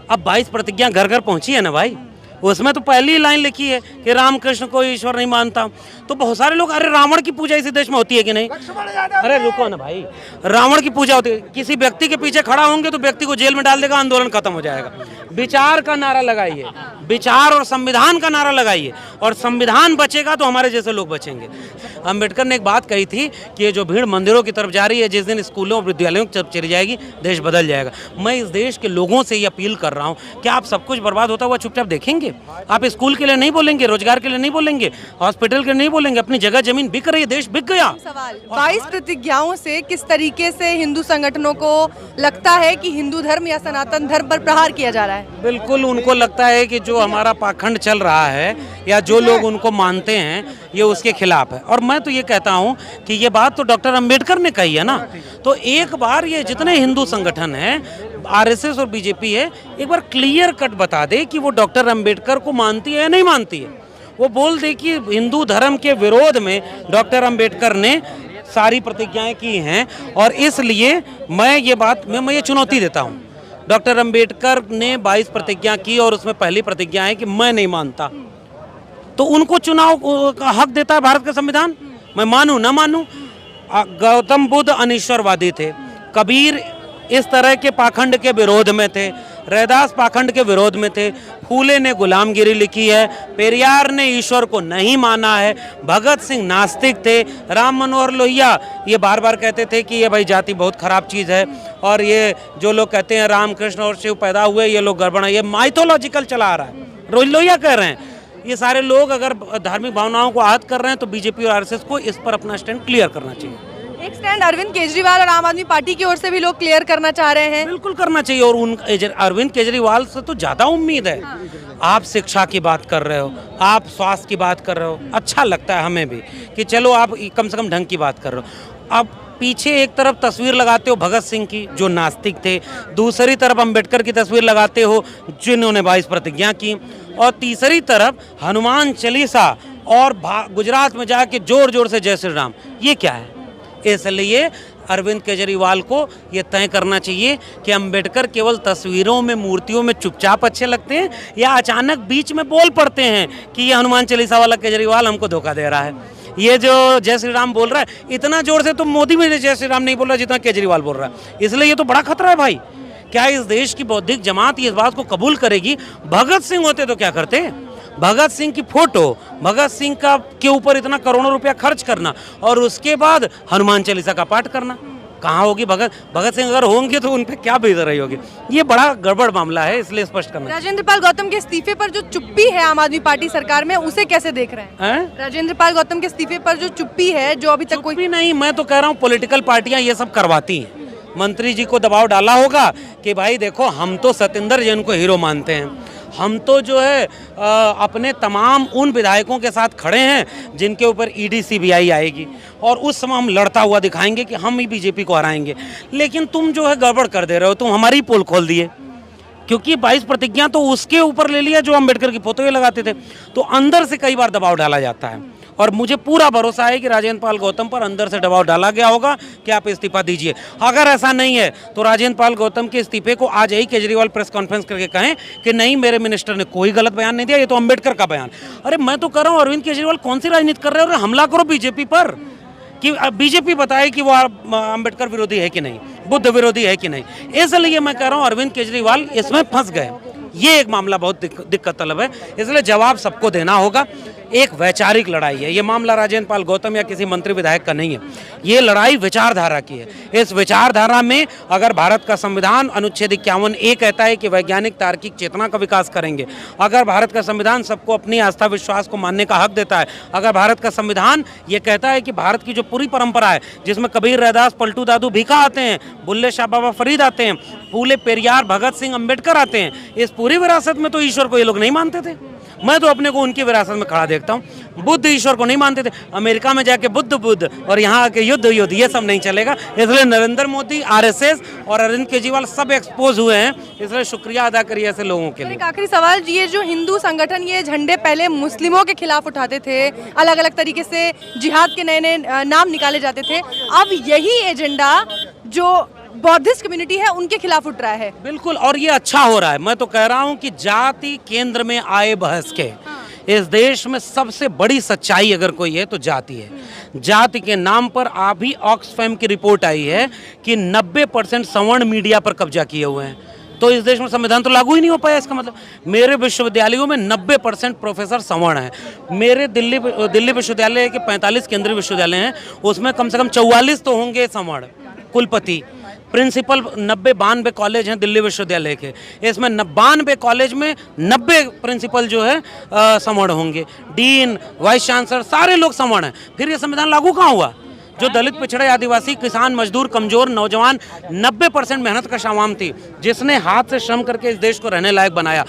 अब 22 प्रतिज्ञा घर घर पहुंची है ना भाई, उसमें तो पहली लाइन लिखी है कि रामकृष्ण को ईश्वर नहीं मानता। तो बहुत सारे लोग, अरे रावण की पूजा इसी देश में होती है कि नहीं? अरे रुको ना भाई, रावण की पूजा होती है, किसी व्यक्ति के पीछे खड़ा होंगे तो व्यक्ति को जेल में डाल देगा, आंदोलन खत्म हो जाएगा। विचार का नारा लगाइए, विचार और संविधान का नारा लगाइए, और संविधान बचेगा तो हमारे जैसे लोग बचेंगे। अम्बेडकर ने एक बात कही थी कि ये जो भीड़ मंदिरों की तरफ जा रही है, जिस दिन स्कूलों और विद्यालयों की तरफ चली जाएगी, देश बदल जाएगा। मैं इस देश के लोगों से ये अपील कर रहा हूँ कि आप सब कुछ बर्बाद होता हुआ चुपचाप देखेंगे? आप स्कूल के लिए नहीं बोलेंगे, रोजगार के लिए नहीं बोलेंगे, हॉस्पिटल के लिए नहीं बोलेंगे, अपनी जगह जमीन बिक रही है, देश बिक गया। सवाल 22 प्रतिज्ञाओं से किस तरीके से हिंदू संगठनों को लगता है कि हिंदू धर्म या सनातन धर्म पर प्रहार किया जा रहा है? बिल्कुल, उनको लगता है कि जो हमारा पाखंड चल रहा है या जो लोग उनको मानते हैं, ये उसके खिलाफ है। और मैं तो ये कहता हूँ कि ये बात तो डॉक्टर अंबेडकर ने कही है ना, तो एक बार ये जितने हिंदू संगठन हैं, आरएसएस और बीजेपी है, एक बार क्लियर कट बता दे कि वो डॉक्टर अंबेडकर को मानती है या नहीं मानती है। वो बोल दे कि हिंदू धर्म के विरोध में डॉक्टर अंबेडकर ने सारी प्रतिज्ञाएं की हैं, और इसलिए मैं ये चुनौती देता हूँ। डॉक्टर अंबेडकर ने 22 प्रतिज्ञा की और उसमें पहली प्रतिज्ञा है कि मैं नहीं मानता, तो उनको चुनाव का हक देता है भारत का संविधान। मैं मानूं ना मानूं, गौतम बुद्ध अनिश्वरवादी थे, कबीर इस तरह के पाखंड के विरोध में थे, रैदास पाखंड के विरोध में थे, फूले ने गुलामगिरी लिखी है, पेरियार ने ईश्वर को नहीं माना है, भगत सिंह नास्तिक थे, राम मनोहर लोहिया ये बार बार कहते थे कि ये भाई जाति बहुत खराब चीज़ है, और ये जो लोग कहते हैं रामकृष्ण और शिव पैदा हुए, ये लोग गड़बड़ है, ये माइथोलॉजिकल चला आ रहा है, लोहिया कह रहे हैं। ये सारे लोग अगर धार्मिक भावनाओं को आहत कर रहे हैं तो बीजेपी और आरएसएस को इस पर अपना स्टैंड क्लियर करना चाहिए। एक स्टैंड अरविंद केजरीवाल और आम आदमी पार्टी की ओर से भी लोग क्लियर करना चाह रहे हैं। बिल्कुल करना चाहिए, और अरविंद केजरीवाल से तो ज्यादा उम्मीद है। आप शिक्षा की बात कर रहे हो, आप स्वास्थ्य की बात कर रहे हो, अच्छा लगता है हमें भी कि चलो आप कम से कम ढंग की बात कर रहे हो। अब पीछे एक तरफ तस्वीर लगाते हो भगत सिंह की जो नास्तिक थे, दूसरी तरफ अंबेडकर की तस्वीर लगाते हो जिन्होंने 22 प्रतिज्ञा की, और तीसरी तरफ हनुमान चालीसा और गुजरात में जाके जोर जोर से जय श्री राम। ये क्या है? इसलिए अरविंद केजरीवाल को ये तय करना चाहिए कि अंबेडकर केवल तस्वीरों में, मूर्तियों में चुपचाप अच्छे लगते हैं, या अचानक बीच में बोल पड़ते हैं कि ये हनुमान चालीसा वाला केजरीवाल हमको धोखा दे रहा है। ये जो जय श्री राम बोल रहा है, इतना जोर से तो मोदी भी जय श्री राम नहीं बोल रहा जितना केजरीवाल बोल रहा है, इसलिए ये तो बड़ा खतरा है भाई। क्या इस देश की बौद्धिक जमात इस बात को कबूल करेगी? भगत सिंह होते तो क्या करते? भगत सिंह की फोटो, भगत सिंह का के ऊपर इतना करोड़ों रुपया खर्च करना और उसके बाद हनुमान चालीसा का पाठ करना, कहाँ होगी भगत सिंह? अगर होंगे तो उन पे क्या बीत रही होगी? ये बड़ा गड़बड़ मामला है, इसलिए स्पष्ट करना। राजेंद्र पाल गौतम के इस्तीफे पर जो चुप्पी है आम आदमी पार्टी सरकार में, उसे कैसे देख रहे हैं? राजेंद्र पाल गौतम के इस्तीफे पर जो चुप्पी है, जो अभी तक कोई नहीं, मैं तो कह रहा हूँ पॉलिटिकल पार्टियां ये सब करवाती हैं। मंत्री जी को दबाव डाला होगा कि भाई देखो, हम तो सत्येंद्र जैन को हीरो मानते हैं, हम तो जो है अपने तमाम उन विधायकों के साथ खड़े हैं जिनके ऊपर ईडी सीबीआई आएगी, और उस समय हम लड़ता हुआ दिखाएंगे कि हम ही बीजेपी को हराएंगे। लेकिन तुम जो है गड़बड़ कर दे रहे हो, तुम हमारी पोल खोल दिए, क्योंकि 22 प्रतिज्ञा तो उसके ऊपर ले लिया जो अम्बेडकर की फोटो लगाते थे। तो अंदर से कई बार दबाव डाला जाता है, और मुझे पूरा भरोसा है कि राजेंद्र पाल गौतम पर अंदर से दबाव डाला गया होगा कि आप इस्तीफा दीजिए। अगर ऐसा नहीं है तो राजेंद्र पाल गौतम के इस्तीफे को आज ही केजरीवाल प्रेस कॉन्फ्रेंस करके कहें कि नहीं, मेरे मिनिस्टर ने कोई गलत बयान नहीं दिया, ये तो अम्बेडकर का बयान। अरे मैं तो कर रहा हूँ, अरविंद केजरीवाल कौन सी राजनीति कर रहे हो? हमला करो बीजेपी पर, कि बीजेपी बताए कि वो अम्बेडकर विरोधी है कि नहीं, बुद्ध विरोधी है कि नहीं। इसलिए मैं कह रहा हूँ अरविंद केजरीवाल इसमें फंस गए। ये एक मामला बहुत दिक्कत तलब है, इसलिए जवाब सबको देना होगा। एक वैचारिक लड़ाई है ये मामला, राजेंद्र पाल गौतम या किसी मंत्री विधायक का नहीं है, ये लड़ाई विचारधारा की है। इस विचारधारा में अगर भारत का संविधान अनुच्छेद 51A कहता है कि वैज्ञानिक तार्किक चेतना का विकास करेंगे, अगर भारत का संविधान सबको अपनी आस्था विश्वास को मानने का हक देता है, अगर भारत का संविधान ये कहता है कि भारत की जो पूरी परंपरा है जिसमें कबीर, रैदास, पलटू दादू भीखा आते हैं, बुल्ले शाह बाबा फरीद आते हैं, फूले, पेरियार, भगत सिंह, अम्बेडकर आते हैं, इस पूरी विरासत में तो ईश्वर को ये लोग नहीं मानते थे। मैं तो अपने को उनकी विरासत में खड़ा देखता हूँ। बुद्ध ईश्वर को नहीं मानते थे, अमेरिका में जाके बुद्ध और यहाँ आके युद्ध ये सब नहीं चलेगा। इसलिए नरेंद्र मोदी, आरएसएस और अरविंद केजरीवाल सब एक्सपोज हुए हैं, इसलिए शुक्रिया अदा करिए ऐसे लोगों के लिए। एक आखिरी सवाल, ये जो हिंदू संगठन ये झंडे पहले मुस्लिमों के खिलाफ उठाते थे, अलग अलग तरीके से जिहाद के नए नए नाम निकाले जाते थे, अब यही एजेंडा जो बौद्धिस्ट कम्युनिटी है उनके खिलाफ उठ रहा है। बिल्कुल, और ये अच्छा हो रहा है। मैं तो कह रहा हूँ कि जाति केंद्र में आए बहस के इस देश में सबसे बड़ी सच्चाई अगर कोई है तो जाति है। जाति के नाम पर अभी ऑक्सफैम की रिपोर्ट आई है कि 90% सवर्ण मीडिया पर कब्जा किए हुए हैं। तो इस देश में संविधान तो लागू ही नहीं हो पाया। इसका मतलब मेरे विश्वविद्यालयों में 90% प्रोफेसर सवर्ण हैं। मेरे दिल्ली विश्वविद्यालय के 45 केंद्रीय विश्वविद्यालय हैं, उसमें कम से कम 44 तो होंगे सवर्ण कुलपति। प्रिंसिपल 92 कॉलेज हैं दिल्ली विश्वविद्यालय के, इसमें 92 कॉलेज में 90 प्रिंसिपल जो है सवर्ण होंगे। डीन, वाइस चांसलर सारे लोग सवर्ण हैं। फिर ये संविधान लागू कहाँ हुआ? जो दलित, पिछड़े, आदिवासी, किसान, मजदूर, कमजोर, नौजवान 90% मेहनत का आवाम थी, जिसने हाथ से श्रम करके इस देश को रहने लायक बनाया,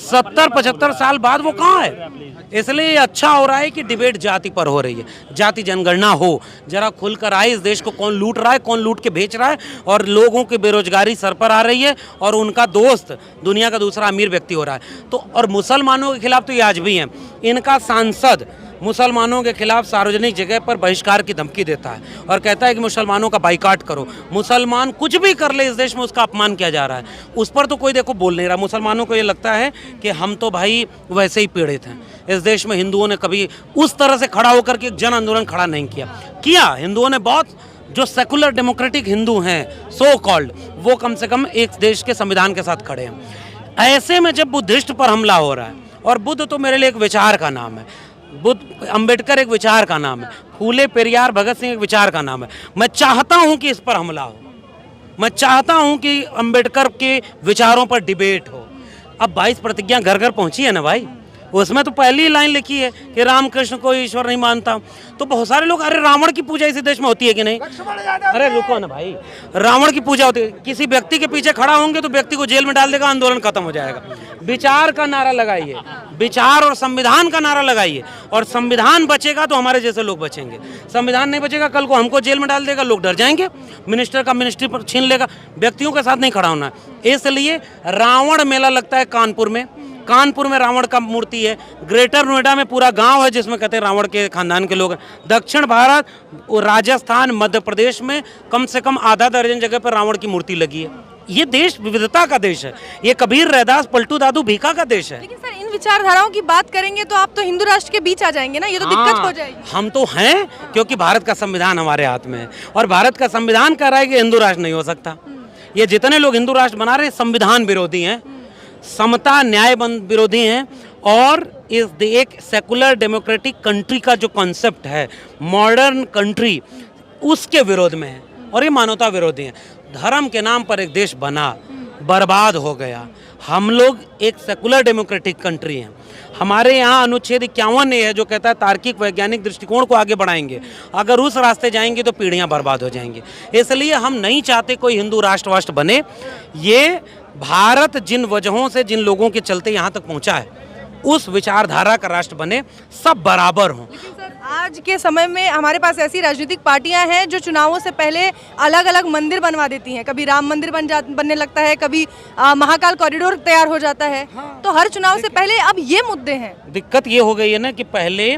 70-75 साल बाद वो कहाँ है? इसलिए ये अच्छा हो रहा है कि डिबेट जाति पर हो रही है, जाति जनगणना हो, जरा खुलकर आए इस देश को कौन लूट रहा है, कौन लूट के बेच रहा है, और लोगों की बेरोजगारी सर पर आ रही है और उनका दोस्त दुनिया का दूसरा अमीर व्यक्ति हो रहा है। तो और मुसलमानों के खिलाफ तो ये आज भी हैं। इनका सांसद मुसलमानों के खिलाफ सार्वजनिक जगह पर बहिष्कार की धमकी देता है और कहता है कि मुसलमानों का बाइकाट करो। मुसलमान कुछ भी कर ले इस देश में उसका अपमान किया जा रहा है, उस पर तो कोई देखो बोल नहीं रहा। मुसलमानों को ये लगता है कि हम तो भाई वैसे ही पीड़ित हैं। इस देश में हिंदुओं ने कभी उस तरह से खड़ा होकर के जन आंदोलन खड़ा नहीं किया। हिंदुओं ने बहुत, जो सेकुलर डेमोक्रेटिक हिंदू हैं सो कॉल्ड, वो कम से कम एक देश के संविधान के साथ खड़े हैं। ऐसे में जब बुद्धिस्ट पर हमला हो रहा है, और बुद्ध तो मेरे लिए एक विचार का नाम है, बुद्ध, अंबेडकर एक विचार का नाम है, फूले, पेरियार, भगत सिंह एक विचार का नाम है। मैं चाहता हूं कि इस पर हमला हो, मैं चाहता हूं कि अंबेडकर के विचारों पर डिबेट हो। अब 22 प्रतिज्ञा घर घर पहुंची है ना भाई, उसमें तो पहली लाइन लिखी है कि रामकृष्ण को ईश्वर नहीं मानता। तो बहुत सारे लोग, अरे रावण की पूजा इसी देश में होती है कि नहीं? अरे रुको ना भाई, रावण की पूजा होती है, किसी व्यक्ति के पीछे खड़ा होंगे तो व्यक्ति को जेल में डाल देगा, आंदोलन खत्म हो जाएगा। विचार का नारा लगाइए, विचार और संविधान का नारा लगाइए, और संविधान बचेगा तो हमारे जैसे लोग बचेंगे। संविधान नहीं बचेगा, कल को हमको जेल में डाल देगा, लोग डर जाएंगे, मिनिस्टर का मिनिस्ट्री पर छीन लेगा। व्यक्तियों के साथ नहीं खड़ा होना है। इसलिए रावण मेला लगता है कानपुर में रावण का मूर्ति है। ग्रेटर नोएडा में पूरा गांव है जिसमें कहते हैं रावण के खानदान के लोग हैं। दक्षिण भारत, राजस्थान, मध्य प्रदेश में कम से कम आधा दर्जन जगह पर रावण की मूर्ति लगी है। ये देश विविधता का देश है, ये कबीर, रैदास, पलटू दादू, भीखा का देश है। लेकिन सर, इन विचारधाराओं की बात करेंगे तो आप तो हिंदू राष्ट्र के बीच आ जाएंगे ना, ये तो दिक्कत हो जाएगी। हम तो हैं, क्योंकि भारत का संविधान हमारे हाथ में है, और भारत का संविधान कह रहा है कि हिंदू राष्ट्र नहीं हो सकता। ये जितने लोग हिंदू राष्ट्र बना रहे हैं संविधान विरोधी हैं, समता न्याय विरोधी हैं, और इस एक सेकुलर डेमोक्रेटिक कंट्री का जो कॉन्सेप्ट है, मॉडर्न कंट्री, उसके विरोध में है, और ये मानवता विरोधी हैं। धर्म के नाम पर एक देश बना, बर्बाद हो गया। हम लोग एक सेकुलर डेमोक्रेटिक कंट्री हैं। हमारे यहाँ अनुच्छेद 51 है जो कहता है तार्किक वैज्ञानिक दृष्टिकोण को आगे बढ़ाएंगे। अगर उस रास्ते जाएंगे तो पीढ़ियाँ बर्बाद हो जाएंगी। इसलिए हम नहीं चाहते कोई हिंदू राष्ट्र बने। ये भारत जिन वजहों से, जिन लोगों के चलते यहाँ तक पहुँचा है, उस विचारधारा का राष्ट्र बने, सब बराबर हों। आज के समय में हमारे पास ऐसी राजनीतिक पार्टियां हैं जो चुनावों से पहले अलग अलग मंदिर बनवा देती हैं। कभी राम मंदिर बनने लगता है, कभी महाकाल कॉरिडोर तैयार हो जाता है। तो हर चुनाव से पहले अब ये मुद्दे हैं। दिक्कत ये हो गई है ना कि पहले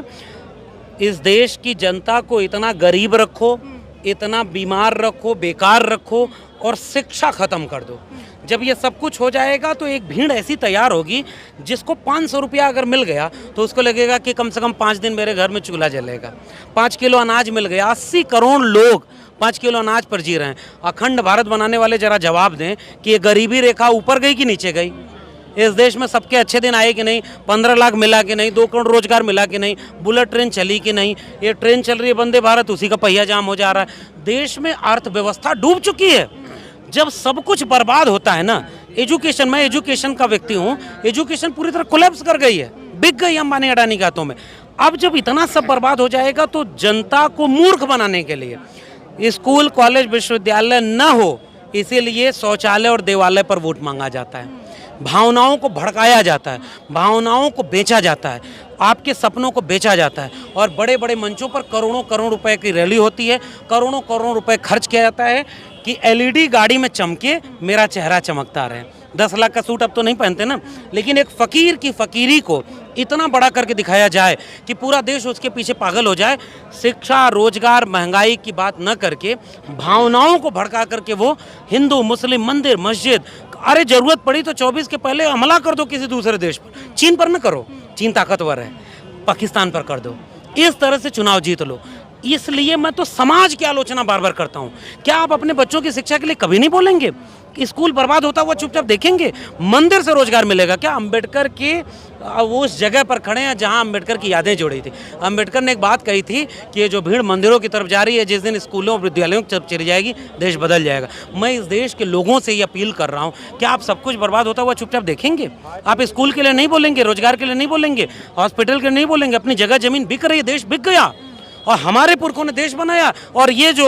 इस देश की जनता को इतना गरीब रखो, इतना बीमार रखो, बेकार रखो, और शिक्षा खत्म कर दो। जब ये सब कुछ हो जाएगा तो एक भीड़ ऐसी तैयार होगी जिसको 500 रुपया अगर मिल गया तो उसको लगेगा कि कम से कम 5 दिन मेरे घर में चूल्हा जलेगा। 5 किलो अनाज मिल गया, 80 करोड़ लोग 5 किलो अनाज पर जी रहे हैं। अखंड भारत बनाने वाले जरा जवाब दें कि ये गरीबी रेखा ऊपर गई कि नीचे गई? इस देश में सबके अच्छे दिन आए कि नहीं? 15 लाख मिला कि नहीं? 2 करोड़ रोजगार मिला कि नहीं? बुलेट ट्रेन चली कि नहीं? ये ट्रेन चल रही है वंदे भारत, उसी का पहिया जाम हो जा रहा है। देश में अर्थव्यवस्था डूब चुकी है। जब सब कुछ बर्बाद होता है ना, एजुकेशन, मैं एजुकेशन का व्यक्ति हूँ, एजुकेशन पूरी तरह कोलैप्स कर गई है, बिक गई अंबानी अडानी के हाथों में। अब जब इतना सब बर्बाद हो जाएगा तो जनता को मूर्ख बनाने के लिए स्कूल, कॉलेज, विश्वविद्यालय न हो, इसीलिए शौचालय और देवालय पर वोट मांगा जाता है। भावनाओं को भड़काया जाता है, भावनाओं को बेचा जाता है, आपके सपनों को बेचा जाता है, और बड़े बड़े मंचों पर करोड़ों करोड़ रुपए की रैली होती है, करोड़ों करोड़ रुपए खर्च किया जाता है कि एलईडी गाड़ी में चमके मेरा चेहरा चमकता रहे। 10 लाख का सूट अब तो नहीं पहनते ना, लेकिन एक फकीर की फकीरी को इतना बड़ा करके दिखाया जाए कि पूरा देश उसके पीछे पागल हो जाए। शिक्षा, रोजगार, महंगाई की बात न करके भावनाओं को भड़का करके वो हिंदू, मुस्लिम, मंदिर, मस्जिद, अरे जरूरत पड़ी तो 24 के पहले हमला कर दो किसी दूसरे देश पर, चीन पर न करो, चीन ताकतवर है, पाकिस्तान पर कर दो, इस तरह से चुनाव जीत लो। इसलिए मैं तो समाज की आलोचना बार बार करता हूँ। क्या आप अपने बच्चों की शिक्षा के लिए कभी नहीं बोलेंगे? स्कूल बर्बाद होता हुआ चुपचाप देखेंगे? मंदिर से रोजगार मिलेगा क्या? अंबेडकर के वो उस जगह पर खड़े हैं जहां अंबेडकर की यादें जुड़ी थी। अंबेडकर ने एक बात कही थी कि ये जो भीड़ मंदिरों की तरफ जा रही है, जिस दिन स्कूलों और विद्यालयों की तरफ चली जाएगी, देश बदल जाएगा। मैं इस देश के लोगों से ये अपील कर रहा हूँ, क्या आप सब कुछ बर्बाद होता हुआ चुपचाप देखेंगे? आप स्कूल के लिए नहीं बोलेंगे, रोजगार के लिए नहीं बोलेंगे, हॉस्पिटल के लिए नहीं बोलेंगे, अपनी जगह जमीन बिक रही है, देश बिक गया और हमारे पुरखों ने देश बनाया, और ये जो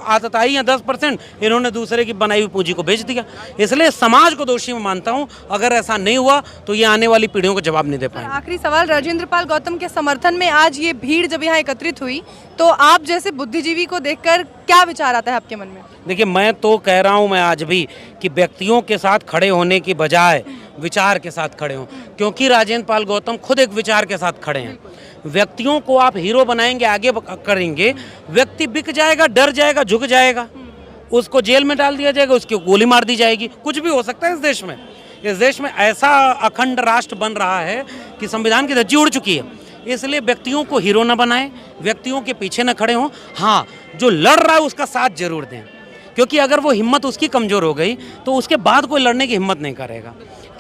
आतताई हैं 10%, इन्होंने दूसरे की बनाई हुई पूंजी को बेच दिया। इसलिए समाज को दोषी मैं मानता हूं। अगर ऐसा नहीं हुआ तो ये आने वाली पीढ़ियों को जवाब नहीं दे पाएंगे। आखिरी सवाल, राजेंद्र पाल गौतम के समर्थन में आज ये भीड़ जब यहाँ एकत्रित हुई तो आप जैसे बुद्धिजीवी को देखकर क्या विचार आता है आपके मन में? देखिए, मैं तो कह रहा हूं, मैं आज भी, कि व्यक्तियों के साथ खड़े होने की बजाय विचार के साथ खड़े हों, क्योंकि राजेंद्र पाल गौतम खुद एक विचार के साथ खड़े हैं। व्यक्तियों को आप हीरो बनाएंगे, आगे करेंगे, व्यक्ति बिक जाएगा, डर जाएगा, झुक जाएगा, उसको जेल में डाल दिया जाएगा, उसकी गोली मार दी जाएगी। कुछ भी हो सकता है इस देश में। इस देश में ऐसा अखंड राष्ट्र बन रहा है कि संविधान की धज्जी उड़ चुकी है। इसलिए व्यक्तियों को हीरो न बनाएं, व्यक्तियों के पीछे न खड़े हों। हाँ, जो लड़ रहा है उसका साथ जरूर दें, क्योंकि अगर वो हिम्मत उसकी कमज़ोर हो गई तो उसके बाद कोई लड़ने की हिम्मत नहीं करेगा।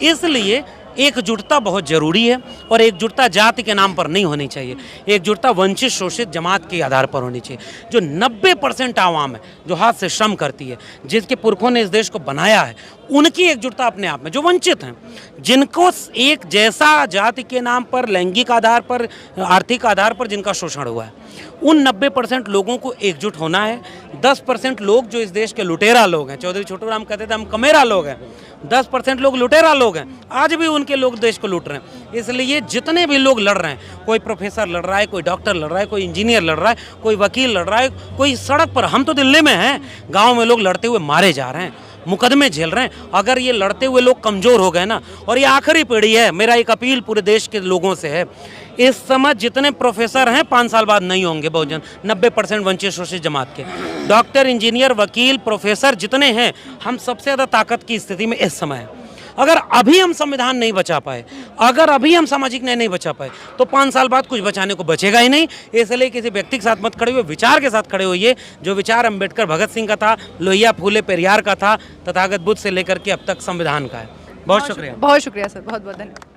इसलिए एकजुटता बहुत जरूरी है, और एकजुटता जाति के नाम पर नहीं होनी चाहिए। एकजुटता वंचित, शोषित जमात के आधार पर होनी चाहिए। जो 90% आवाम है, जो हाथ से श्रम करती है, जिसके पुरखों ने इस देश को बनाया है, उनकी एकजुटता अपने आप में। जो वंचित हैं, जिनको एक जैसा जाति के नाम पर, लैंगिक आधार पर, आर्थिक आधार पर जिनका शोषण हुआ है, उन 90% लोगों को एकजुट होना है। 10% लोग जो इस देश के लुटेरा लोग हैं, चौधरी छोटू राम कहते थे हम कमेरा लोग हैं, 10% लोग लुटेरा लोग हैं, आज भी उनके लोग देश को लूट रहे हैं। इसलिए जितने भी लोग लड़ रहे हैं, कोई प्रोफेसर लड़ रहा है, कोई डॉक्टर लड़ रहा है, कोई इंजीनियर लड़ रहा है, कोई वकील लड़ रहा है, कोई सड़क पर, हम तो दिल्ली में हैं, गाँव में लोग लड़ते हुए मारे जा रहे हैं, मुकदमे झेल रहे हैं। अगर ये लड़ते हुए लोग कमज़ोर हो गए ना, और ये आखिरी पीढ़ी है, मेरा एक अपील पूरे देश के लोगों से है, इस समय जितने प्रोफेसर हैं 5 साल बाद नहीं होंगे बहुजन, 90% वंचित शोषित जमात के। डॉक्टर, इंजीनियर, वकील, प्रोफेसर जितने हैं, हम सबसे ज़्यादा ताकत की स्थिति में इस समय है। अगर अभी हम संविधान नहीं बचा पाए, अगर अभी हम सामाजिक न्याय नहीं बचा पाए, तो 5 साल बाद कुछ बचाने को बचेगा ही नहीं। इसलिए किसी व्यक्ति के साथ मत खड़े हुए, विचार के साथ खड़े होइए। जो विचार अंबेडकर, भगत सिंह का था, लोहिया, फूले, पेरियार का था, तथागत बुद्ध से लेकर के अब तक संविधान का है। बहुत शुक्रिया। बहुत शुक्रिया सर, बहुत बहुत धन्यवाद।